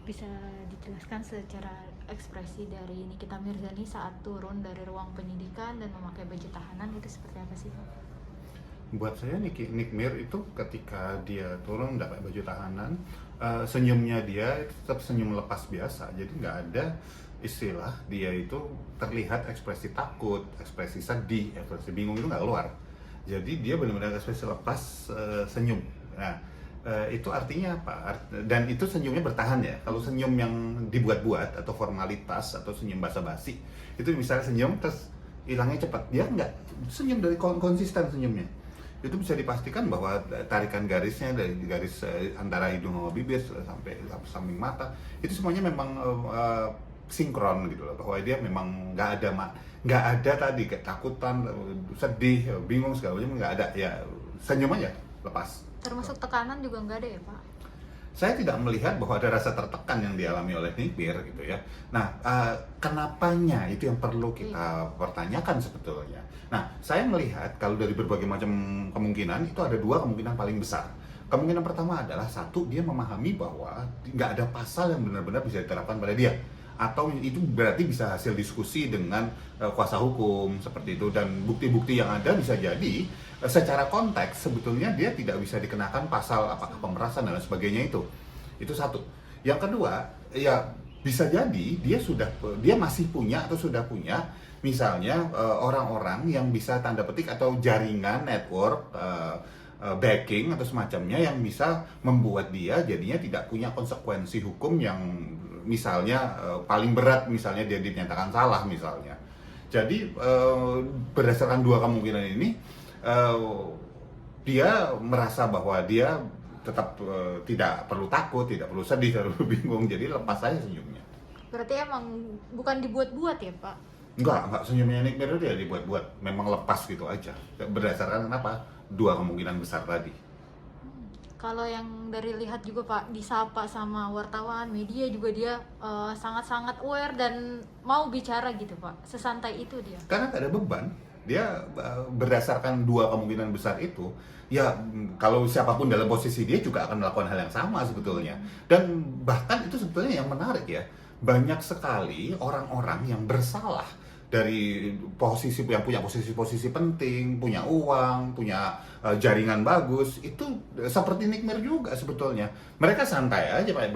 Bisa dijelaskan secara ekspresi dari Nikita Mirzani saat turun dari ruang penyidikan dan memakai baju tahanan itu seperti apa sih Pak? Buat saya Nick Mir itu ketika dia turun pakai baju tahanan, senyumnya dia itu tetap senyum lepas biasa, jadi nggak ada istilah dia itu terlihat ekspresi takut, ekspresi sedih, ekspresi bingung itu nggak keluar. Jadi dia benar-benar ekspresi lepas, senyum. Nah, itu artinya apa? Dan itu senyumnya bertahan ya. Kalau senyum yang dibuat-buat atau formalitas atau senyum basa-basi, itu misalnya senyum terus hilangnya cepat, dia nggak senyum dari konsisten senyumnya. Itu bisa dipastikan bahwa tarikan garisnya dari garis antara hidung sama bibir sampai samping mata itu semuanya memang sinkron gitu loh, bahwa dia memang nggak ada tadi ketakutan, sedih, bingung segala macam, nggak ada, ya senyum aja lepas. Termasuk tekanan juga nggak ada ya Pak? Saya tidak melihat bahwa ada rasa tertekan yang dialami oleh Nigbir gitu ya. Nah, kenapanya itu yang perlu kita pertanyakan sebetulnya. Nah, saya melihat kalau dari berbagai macam kemungkinan itu ada dua kemungkinan paling besar. Kemungkinan pertama adalah satu, dia memahami bahwa nggak ada pasal yang benar-benar bisa diterapkan pada dia, atau itu berarti bisa hasil diskusi dengan kuasa hukum seperti itu, dan bukti-bukti yang ada bisa jadi secara konteks sebetulnya dia tidak bisa dikenakan pasal apakah pemerasan dan lain sebagainya itu satu. Yang kedua, ya bisa jadi dia masih punya atau sudah punya misalnya orang-orang yang bisa tanda petik atau jaringan network, backing atau semacamnya yang bisa membuat dia jadinya tidak punya konsekuensi hukum yang misalnya paling berat, misalnya dia dinyatakan salah misalnya. Jadi berdasarkan dua kemungkinan ini, dia merasa bahwa dia tetap tidak perlu takut, tidak perlu sedih, tidak perlu bingung, jadi lepas saja senyumnya. Berarti emang bukan dibuat-buat ya Pak? Enggak, senyumnya Nick Mirror dia dibuat-buat, memang lepas gitu aja. Berdasarkan kenapa? Dua kemungkinan besar tadi. Kalau yang dari lihat juga Pak, disapa sama wartawan, media juga dia sangat-sangat aware dan mau bicara gitu Pak. Sesantai itu dia. Karena tak ada beban, dia berdasarkan dua kemungkinan besar itu, ya kalau siapapun dalam posisi dia juga akan melakukan hal yang sama sebetulnya. Dan bahkan itu sebetulnya yang menarik ya, banyak sekali orang-orang yang bersalah dari posisi yang punya posisi-posisi penting, punya uang, punya jaringan bagus, itu seperti Nick Mir juga sebetulnya. Mereka santai aja, Pak.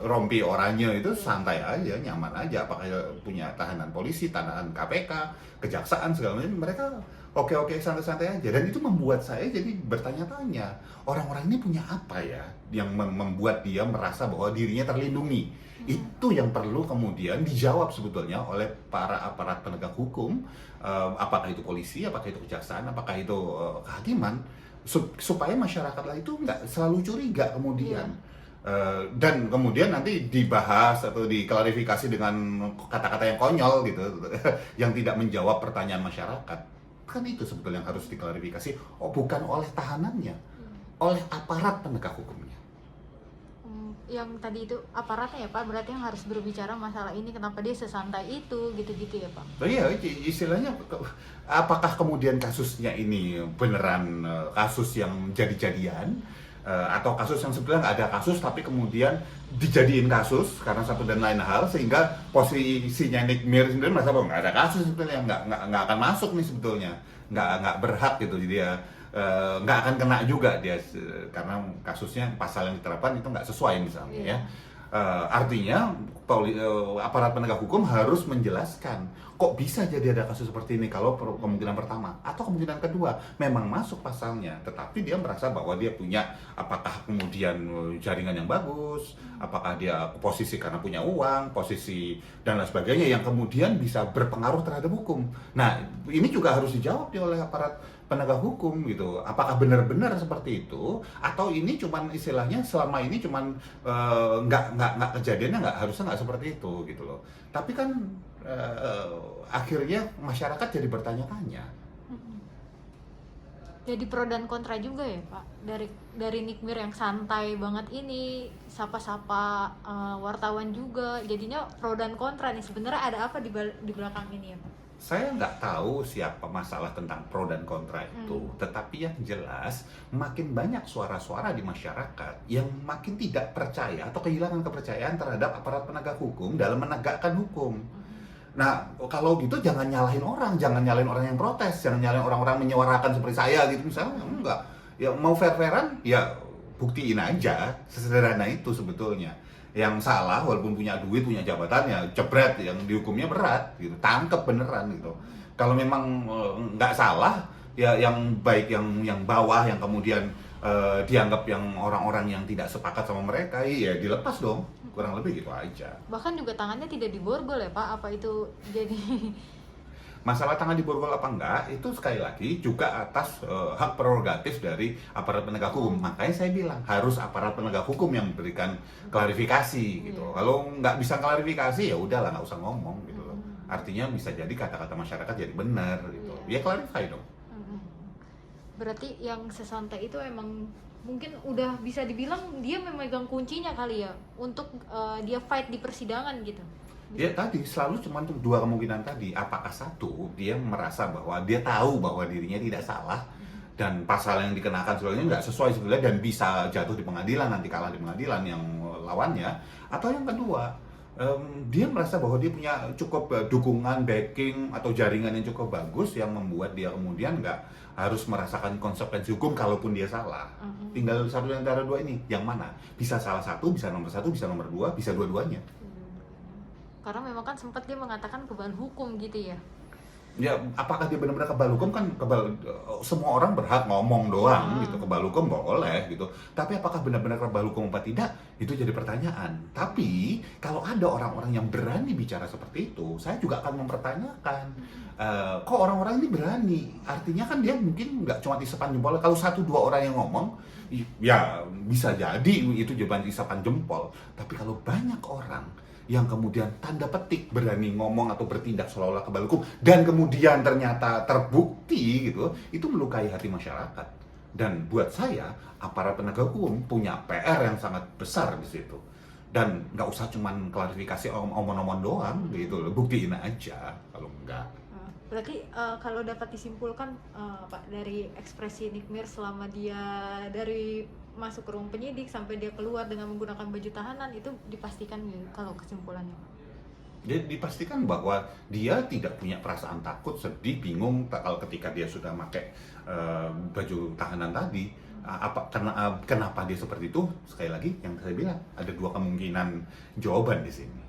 Rompi oranye itu santai aja, nyaman aja. Apakah punya tahanan polisi, tahanan KPK, kejaksaan segala macam, mereka oke-oke santai-santai aja. Dan itu membuat saya jadi bertanya-tanya, orang-orang ini punya apa ya yang membuat dia merasa bahwa dirinya terlindungi. Itu yang perlu kemudian dijawab sebetulnya oleh para aparat penegak hukum, apakah itu polisi, apakah itu kejaksaan, apakah itu kehakiman, supaya masyarakatlah itu nggak selalu curiga kemudian. Dan kemudian nanti dibahas atau diklarifikasi dengan kata-kata yang konyol gitu, yang tidak menjawab pertanyaan masyarakat. Kan itu sebetulnya yang harus diklarifikasi, bukan oleh tahanannya, oleh aparat penegak hukumnya. Yang tadi itu aparatnya ya Pak, berarti yang harus berbicara masalah ini, kenapa dia sesantai itu gitu-gitu ya Pak? Oh iya, istilahnya apakah kemudian kasusnya ini beneran kasus yang jadi-jadian, atau kasus yang sebenarnya nggak ada kasus tapi kemudian dijadiin kasus karena satu dan lain hal, sehingga posisinya Nick Mir sendiri merasa bahwa nggak ada kasus sebetulnya, nggak akan masuk nih sebetulnya, nggak berhak gitu, jadi dia nggak akan kena juga dia, karena kasusnya pasal yang diterapkan itu nggak sesuai misalnya ya. Artinya aparat penegak hukum harus menjelaskan kok bisa jadi ada kasus seperti ini, kalau kemungkinan pertama atau kemungkinan kedua memang masuk pasalnya, tetapi dia merasa bahwa dia punya, apakah kemudian jaringan yang bagus, apakah dia posisi karena punya uang, posisi dan lain sebagainya yang kemudian bisa berpengaruh terhadap hukum. Nah, ini juga harus dijawab oleh aparat penegak hukum gitu. Apakah benar-benar seperti itu, atau ini cuman istilahnya selama ini cuman nggak kejadiannya, harusnya nggak seperti itu gitu loh. Tapi kan akhirnya masyarakat jadi bertanya-tanya. Jadi pro dan kontra juga ya Pak, dari Nick Mir yang santai banget ini, sapa-sapa wartawan juga, jadinya pro dan kontra nih, sebenarnya ada apa di belakang ini ya Pak? Saya nggak tahu siapa masalah tentang pro dan kontra itu, tetapi yang jelas makin banyak suara-suara di masyarakat yang makin tidak percaya atau kehilangan kepercayaan terhadap aparat penegak hukum dalam menegakkan hukum. Nah, kalau gitu jangan nyalahin orang, jangan nyalahin orang yang protes, jangan nyalahin orang-orang menyuarakan seperti saya gitu misalnya, enggak. Ya mau fair-fairan, ya buktiin aja, sesederhana itu sebetulnya. Yang salah walaupun punya duit, punya jabatan ya jebret, yang dihukumnya berat gitu, tangkep beneran gitu. Kalau memang nggak salah, ya yang baik yang bawah yang kemudian dianggap yang orang-orang yang tidak sepakat sama mereka, ya dilepas dong. Kurang lebih gitu aja. Bahkan juga tangannya tidak diborgol ya Pak, apa itu jadi Masalah tangan diborgol apa enggak itu sekali lagi juga atas hak prerogatif dari aparat penegak hukum. Makanya saya bilang harus aparat penegak hukum yang memberikan klarifikasi gitu. Kalau nggak bisa klarifikasi ya udahlah, nggak usah ngomong gitu loh. Artinya bisa jadi kata-kata masyarakat jadi benar gitu. Ya clarify dong. berarti yang sesantai itu emang mungkin udah bisa dibilang dia memegang kuncinya kali ya untuk dia fight di persidangan gitu. Ya tadi selalu cuma tuh dua kemungkinan tadi. Apakah satu dia merasa bahwa dia tahu bahwa dirinya tidak salah dan pasal yang dikenakan sebenarnya nggak sesuai sebenarnya dan bisa jatuh di pengadilan, nanti kalah di pengadilan yang lawannya. Atau yang kedua, dia merasa bahwa dia punya cukup dukungan, backing atau jaringan yang cukup bagus yang membuat dia kemudian nggak harus merasakan konsekuensi hukum kalaupun dia salah. Tinggal satu di antara dua ini, yang mana? Bisa salah satu, bisa nomor satu, bisa nomor dua, bisa dua-duanya. Karena memang kan sempat dia mengatakan kebal hukum gitu ya. Ya, apakah dia benar-benar kebal hukum? Kan semua orang berhak ngomong doang gitu, kebal hukum boleh gitu. Tapi apakah benar-benar kebal hukum apa tidak? Itu jadi pertanyaan. Tapi kalau ada orang-orang yang berani bicara seperti itu, saya juga akan mempertanyakan. Kok orang-orang ini berani? Artinya kan dia mungkin nggak cuma isapan jempol. Kalau satu dua orang yang ngomong, ya bisa jadi itu jawaban isapan jempol. Tapi kalau banyak orang yang kemudian tanda petik berani ngomong atau bertindak seolah-olah kebal hukum dan kemudian ternyata terbukti gitu, itu melukai hati masyarakat. Dan buat saya, aparat penegak hukum punya PR yang sangat besar di situ. Dan nggak usah cuman klarifikasi omong-omong doang gitu loh, buktiin aja kalau enggak. Berarti kalau dapat disimpulkan Pak, dari ekspresi Nikmir selama dia dari masuk ke ruang penyidik sampai dia keluar dengan menggunakan baju tahanan, itu dipastikan ya kalau kesimpulannya Pak? Jadi dipastikan bahwa dia tidak punya perasaan takut, sedih, bingung kalau ketika dia sudah pakai baju tahanan tadi. Kenapa dia seperti itu? Sekali lagi yang saya bilang ada dua kemungkinan jawaban di sini.